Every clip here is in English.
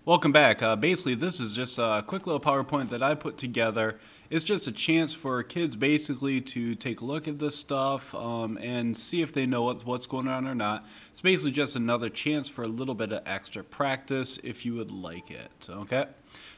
Welcome back. Basically, this is just a quick little PowerPoint that I put together. It's just a chance for kids basically to take a look at this stuff and see if they know what's going on or not. It's basically just another chance for a little bit of extra practice if you would like it. Okay?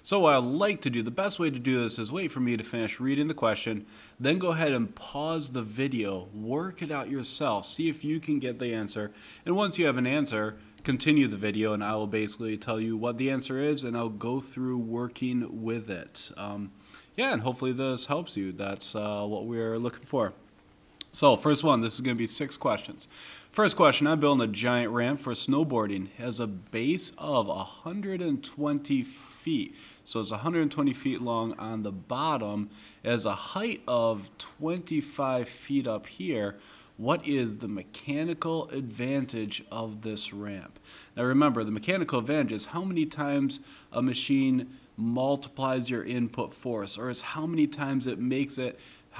So what I like to do, the best way to do this is wait for me to finish reading the question, then go ahead and pause the video, work it out yourself, see if you can get the answer, and once you have an answer, continue the video and I will basically tell you what the answer is and I'll go through working with it. Yeah, and hopefully this helps you. That's what we're looking for. So first one, this is going to be 6 questions. First question, I'm building a giant ramp for snowboarding. It has a base of 120 feet. So it's 120 feet long on the bottom. It has a height of 25 feet up here. What is the mechanical advantage of this ramp? Now remember, the mechanical advantage is how many times a machine multiplies your input force, or is how many times how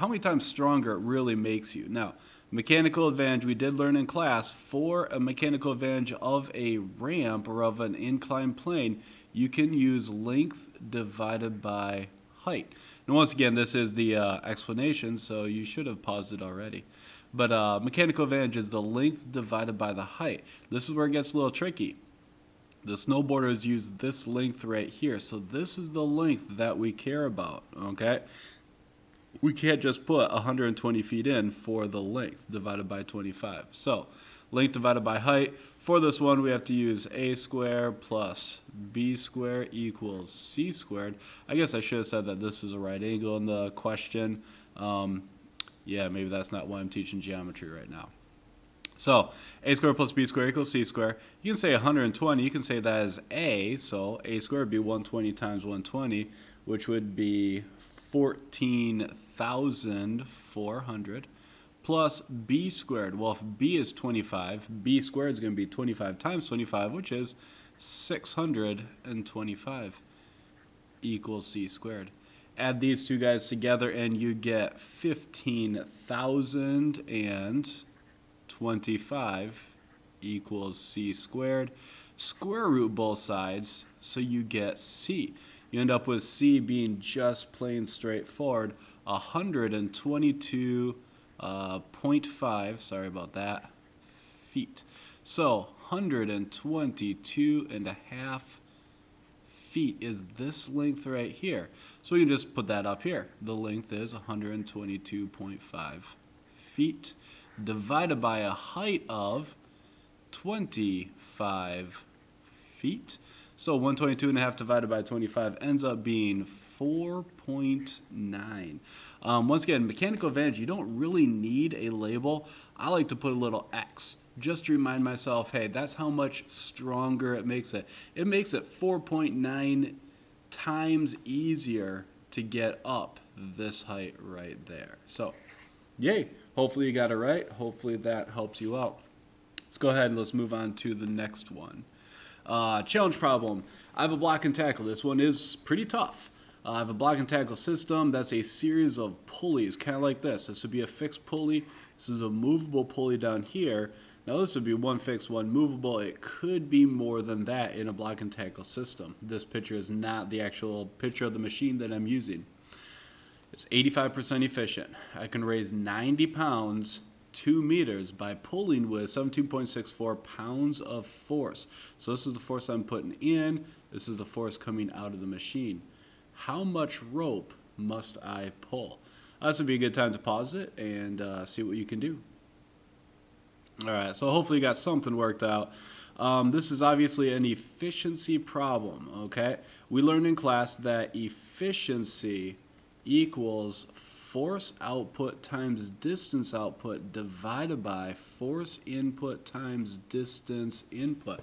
many times stronger it really makes you. Now, mechanical advantage, we did learn in class, for a mechanical advantage of a ramp or of an inclined plane, you can use length divided by height. And once again, this is the explanation, so you should have paused it already. But mechanical advantage is the length divided by the height. This is where it gets a little tricky. The snowboarders use this length right here. So this is the length that we care about, okay? We can't just put 120 feet in for the length divided by 25. So length divided by height. For this one, we have to use a squared plus b squared equals c squared. I guess I should have said that this is a right angle in the question. Yeah, maybe that's not why I'm teaching geometry right now. So a squared plus b squared equals c squared. You can say 120. You can say that as a. So a squared would be 120 times 120, which would be 14,400 plus b squared. Well, if b is 25, b squared is going to be 25 times 25, which is 625 equals c squared. Add these two guys together and you get 15,025 equals c squared. Square root both sides, so you get c. You end up with c being just plain straightforward, 122.5, sorry about that, feet. So 122 and a half feet is this length right here. So we can just put that up here. The length is 122.5 feet divided by a height of 25 feet. So 122 and a half divided by 25 ends up being 4.9. Once again, mechanical advantage, you don't really need a label. I like to put a little X just to remind myself, hey, that's how much stronger it makes it. It makes it 4.9 times easier to get up this height right there. So, yay. Hopefully you got it right. Hopefully that helps you out. Let's go ahead and let's move on to the next one. Challenge problem. I have a block and tackle. This one is pretty tough. I have a block and tackle system that's a series of pulleys, kind of like this. This would be a fixed pulley. This is a movable pulley down here. Now this would be one fixed, one movable. It could be more than that in a block and tackle system. This picture is not the actual picture of the machine that I'm using. It's 85% efficient. I can raise 90 pounds 2 meters by pulling with 17.64 pounds of force. So this is the force I'm putting in. This is the force coming out of the machine. How much rope must I pull? This would be a good time to pause it and see what you can do. Alright, so hopefully you got something worked out. This is obviously an efficiency problem, okay? We learned in class that efficiency equals force output times distance output divided by force input times distance input.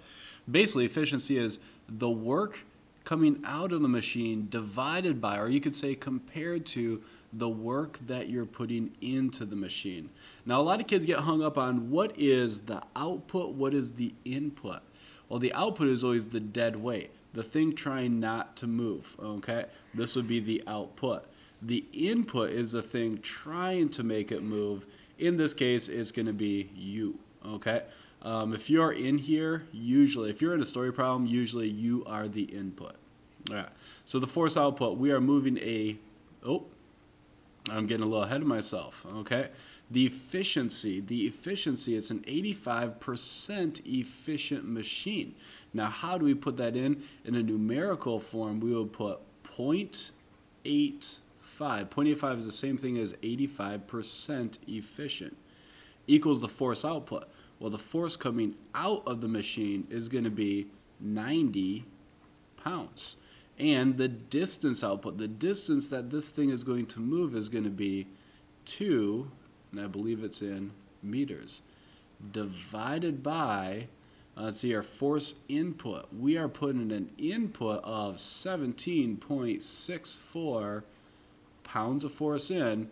Basically, efficiency is the work coming out of the machine divided by, or you could say compared to, the work that you're putting into the machine. Now, a lot of kids get hung up on what is the output, what is the input. Well, the output is always the dead weight, the thing trying not to move, okay? This would be the output. The input is the thing trying to make it move. In this case, it's going to be you, okay? If you are in here, usually, if you're in a story problem, usually you are the input. All right. So the force output, we are moving oh, I'm getting a little ahead of myself, okay? The efficiency, it's an 85% efficient machine. Now, how do we put that in? In a numerical form, we would put 0.85. 0.85 is the same thing as 85% efficient. Equals the force output. Well, the force coming out of the machine is going to be 90 pounds. And the distance output, the distance that this thing is going to move is going to be 2, and I believe it's in meters, divided by, let's see, our force input. We are putting an input of 17.64 pounds of force in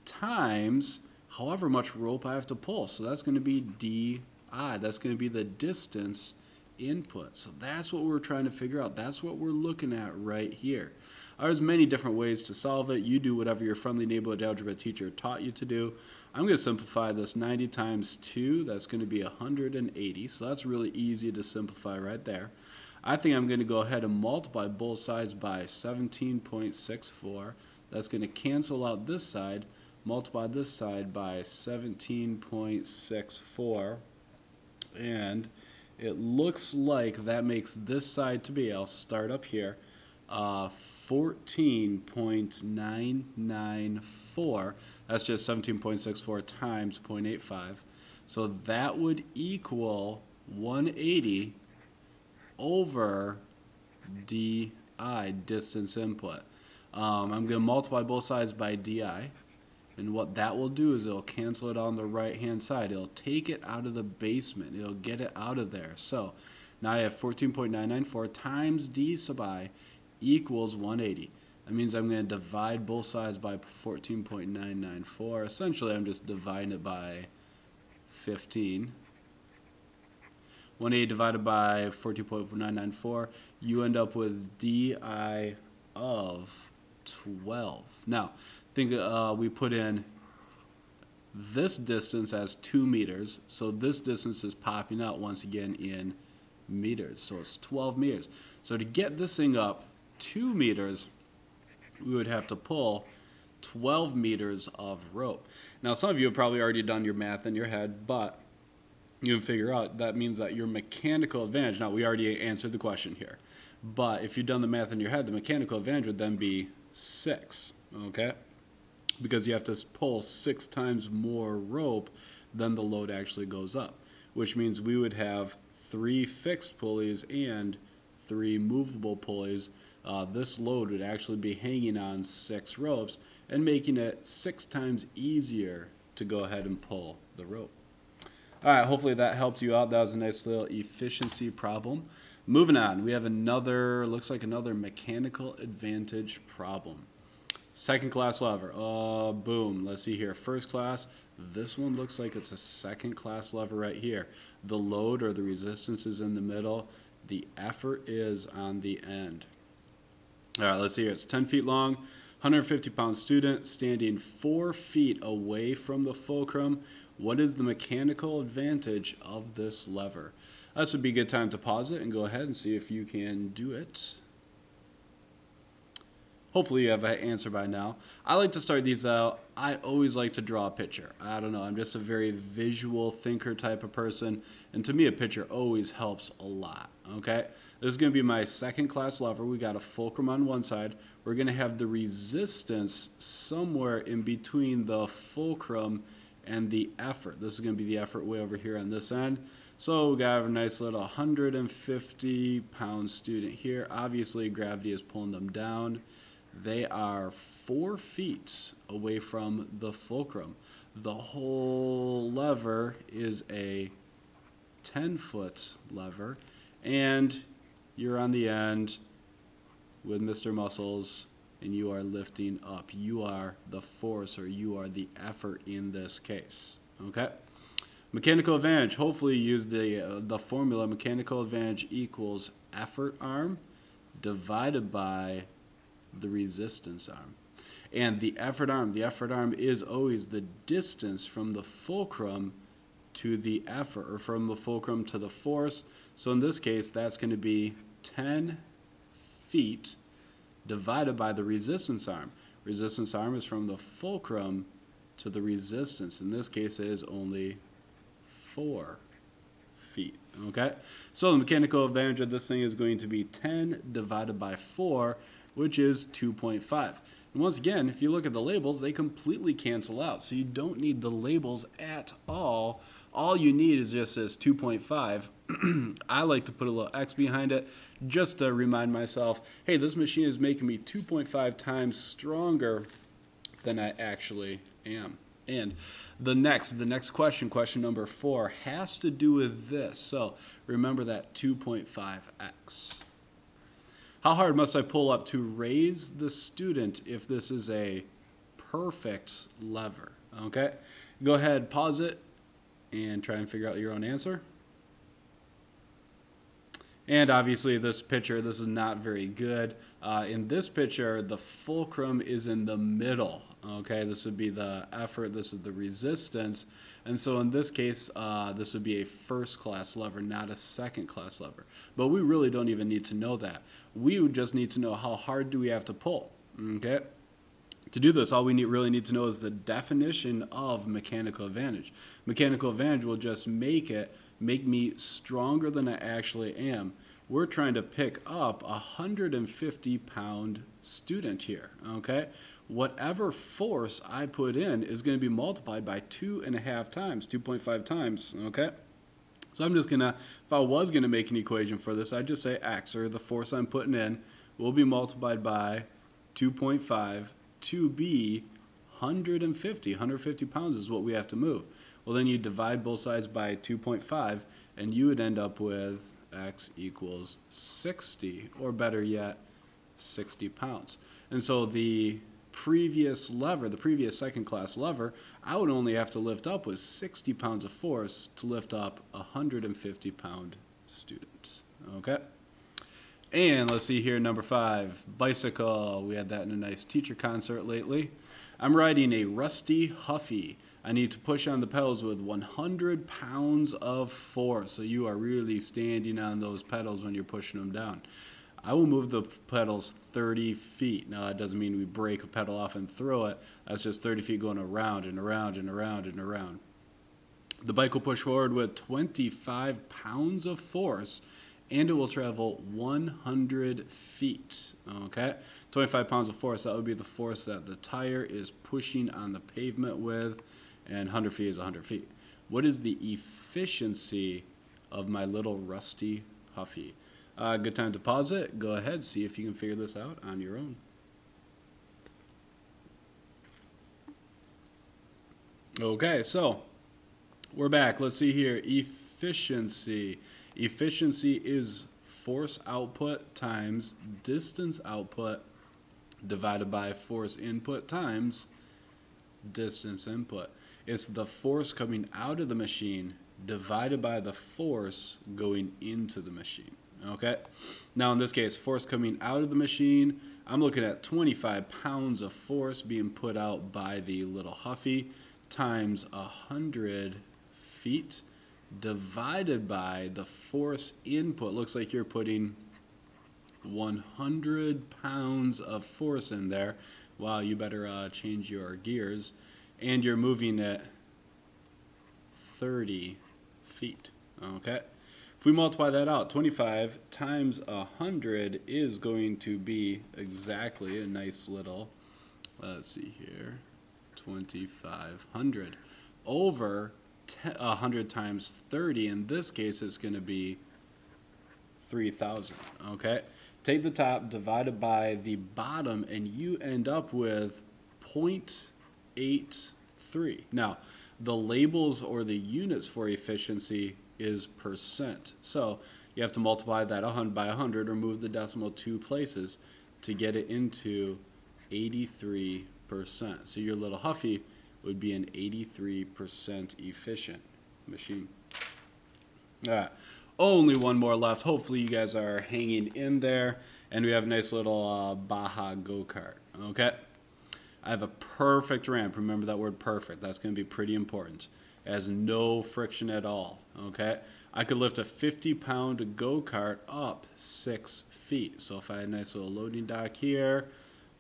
times however much rope I have to pull. So that's going to be DI. That's going to be the distance input. So that's what we're trying to figure out. That's what we're looking at right here. There's many different ways to solve it. You do whatever your friendly neighborhood algebra teacher taught you to do. I'm going to simplify this. 90 times 2, that's going to be 180. So that's really easy to simplify right there. I think I'm going to go ahead and multiply both sides by 17.64. That's going to cancel out this side. Multiply this side by 17.64. And it looks like that makes this side to be, I'll start up here, 14.994. That's just 17.64 times 0.85. So that would equal 180 over DI, distance input. I'm going to multiply both sides by DI. And what that will do is it'll cancel it on the right-hand side. It'll take it out of the basement. It'll get it out of there. So now I have 14.994 times D sub I equals 180. That means I'm going to divide both sides by 14.994. Essentially, I'm just dividing it by 15. 180 divided by 14.994, you end up with DI of 12. Now, think we put in this distance as 2 meters, so this distance is popping out once again in meters, so it's 12 meters. So to get this thing up 2 meters, we would have to pull 12 meters of rope. Now, some of you have probably already done your math in your head, but you can figure out that means that your mechanical advantage, now we already answered the question here, but if you've done the math in your head, the mechanical advantage would then be 6, okay? Because you have to pull 6 times more rope than the load actually goes up, which means we would have 3 fixed pulleys and 3 movable pulleys. This load would actually be hanging on 6 ropes and making it 6 times easier to go ahead and pull the rope. All right, hopefully that helped you out. That was a nice little efficiency problem. Moving on, we have another, looks like another mechanical advantage problem. Second class lever. Boom. Let's see here. First class. This one looks like it's a second class lever right here. The load or the resistance is in the middle. The effort is on the end. All right, let's see here. It's 10 feet long, 150-pound student standing 4 feet away from the fulcrum. What is the mechanical advantage of this lever? This would be a good time to pause it and go ahead and see if you can do it. Hopefully you have an answer by now. I like to start these out. I always like to draw a picture. I don't know, I'm just a very visual thinker type of person, and to me a picture always helps a lot, okay? This is going to be my second class lever. We got a fulcrum on one side. We're going to have the resistance somewhere in between the fulcrum and the effort. This is going to be the effort way over here on this end. So we got a nice little 150-pound student here. Obviously gravity is pulling them down. They are 4 feet away from the fulcrum. The whole lever is a 10-foot lever, and you're on the end with Mr. Muscles, and you are lifting up. You are the force, or you are the effort in this case. Okay? Mechanical advantage. Hopefully you use the formula mechanical advantage equals effort arm divided by the resistance arm. And the effort arm is always the distance from the fulcrum to the effort, or from the fulcrum to the force. So in this case, that's going to be 10 feet divided by the resistance arm. Resistance arm is from the fulcrum to the resistance. In this case, it is only 4 feet. Okay, so the mechanical advantage of this thing is going to be 10 divided by 4, which is 2.5. And once again, if you look at the labels, they completely cancel out. So you don't need the labels at all. All you need is just this 2.5. I like to put a little X behind it just to remind myself, hey, this machine is making me 2.5 times stronger than I actually am. And the next question, question number 4, has to do with this. So remember that 2.5x. How hard must I pull up to raise the student if this is a perfect lever? Okay, go ahead, pause it, and try and figure out your own answer. And obviously this picture, this is not very good. In this picture, the fulcrum is in the middle. Okay, this would be the effort, this is the resistance. And so in this case, this would be a first class lever, not a second class lever. But we really don't even need to know that. We would just need to know how hard do we have to pull. Okay. To do this, all we really need to know is the definition of mechanical advantage. Mechanical advantage will just make me stronger than I actually am. We're trying to pick up a 150-pound student here, okay? Whatever force I put in is going to be multiplied by 2.5 times, 2.5 times, okay? So I'm just going to, if I was going to make an equation for this, I'd just say X, or the force I'm putting in, will be multiplied by 2.5 to be 150 pounds is what we have to move. Well, then you divide both sides by 2.5, and you would end up with X equals 60, or better yet, 60 pounds. And so the previous lever, the previous second class lever, I would only have to lift up with 60 pounds of force to lift up a 150-pound student. Okay? And let's see here, number 5, bicycle. We had that in a nice teacher concert lately. I'm riding a Rusty Huffy. I need to push on the pedals with 100 pounds of force. So you are really standing on those pedals when you're pushing them down. I will move the pedals 30 feet. Now, that doesn't mean we break a pedal off and throw it. That's just 30 feet going around and around and around and around. The bike will push forward with 25 pounds of force, and it will travel 100 feet, okay? 25 pounds of force, that would be the force that the tire is pushing on the pavement with, and 100 feet is 100 feet. What is the efficiency of my little Rusty Huffy? Good time to pause it. Go ahead, see if you can figure this out on your own. Okay, so we're back. Let's see here. Efficiency. Efficiency is force output times distance output divided by force input times distance input. It's the force coming out of the machine divided by the force going into the machine. Okay? Now in this case, force coming out of the machine, I'm looking at 25 pounds of force being put out by the little Huffy times 100 feet divided by the force input. Looks like you're putting 100 pounds of force in there. Wow, you better change your gears. And you're moving at 30 feet. Okay? If we multiply that out, 25 times 100 is going to be exactly a nice little, let's see here, 2,500 over 100 times 30. In this case, it's going to be 3,000. Okay? Take the top, divide it by the bottom, and you end up with 0.83. Now, the labels or the units for efficiency is percent. So you have to multiply that by 100 or move the decimal 2 places to get it into 83%. So your little Huffy would be an 83% efficient machine. All right, only one more left. Hopefully you guys are hanging in there, and we have a nice little Baja go-kart. Okay, I have a perfect ramp. Remember that word perfect. That's going to be pretty important. has no friction at all, okay? I could lift a 50-pound go-kart up 6 feet. So if I had a nice little loading dock here,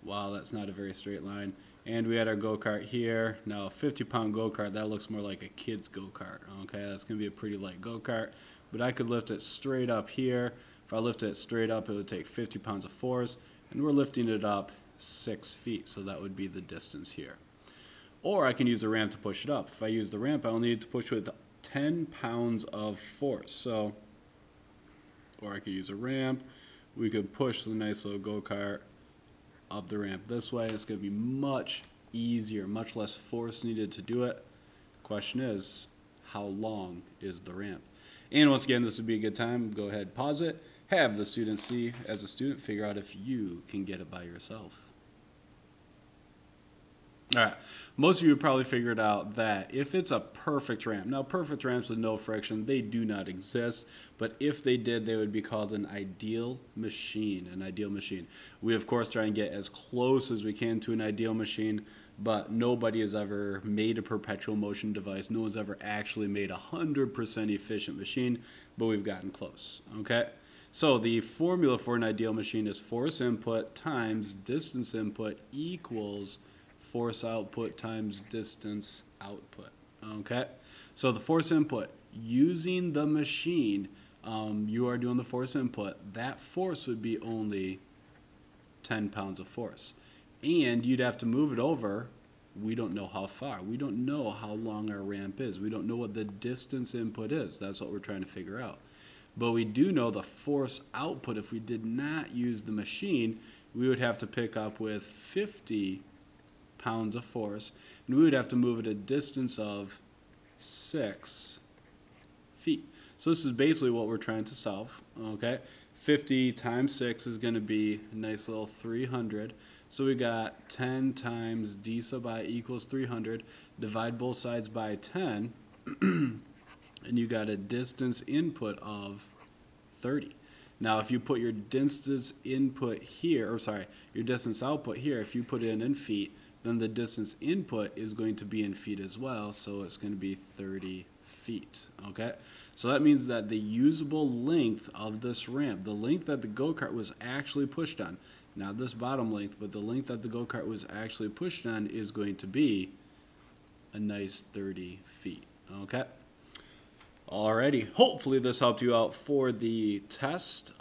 wow, that's not a very straight line. And we had our go-kart here. Now a 50-pound go-kart, that looks more like a kid's go-kart, okay? That's gonna be a pretty light go-kart. But I could lift it straight up here. If I lift it straight up, it would take 50 pounds of force, and we're lifting it up 6 feet, so that would be the distance here. Or I can use a ramp to push it up. If I use the ramp, I'll need to push with 10 pounds of force. So, or I could use a ramp. We could push the nice little go-kart up the ramp this way. It's going to be much easier, much less force needed to do it. Question is, how long is the ramp? And once again, this would be a good time. Go ahead, pause it. Have the student see, as a student, figure out if you can get it by yourself. All right, most of you probably figured out that if it's a perfect ramp, now perfect ramps with no friction, they do not exist, but if they did, they would be called an ideal machine, We, of course, try and get as close as we can to an ideal machine, but nobody has ever made a perpetual motion device. No one's ever actually made a 100% efficient machine, but we've gotten close, okay? So the formula for an ideal machine is force input times distance input equals force output times distance output, okay? So the force input, using the machine, you are doing the force input, that force would be only 10 pounds of force. And you'd have to move it over, we don't know how far. We don't know how long our ramp is. We don't know what the distance input is. That's what we're trying to figure out. But we do know the force output. If we did not use the machine, we would have to pick up with 50 pounds of force, and we would have to move at a distance of 6 feet. So this is basically what we're trying to solve, okay? 50 times 6 is going to be a nice little 300. So we got 10 times d sub I equals 300. Divide both sides by 10, and you got a distance input of 30. Now, if you put your distance input here, or sorry, your distance output here, if you put it in feet, then the distance input is going to be in feet as well, so it's going to be 30 feet, okay? So that means that the usable length of this ramp, the length that the go-kart was actually pushed on, not this bottom length, but the length that the go-kart was actually pushed on is going to be a nice 30 feet, okay? Alrighty, hopefully this helped you out for the test.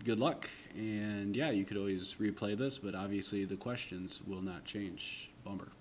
Good luck, and yeah, you could always replay this, but obviously the questions will not change. Bummer.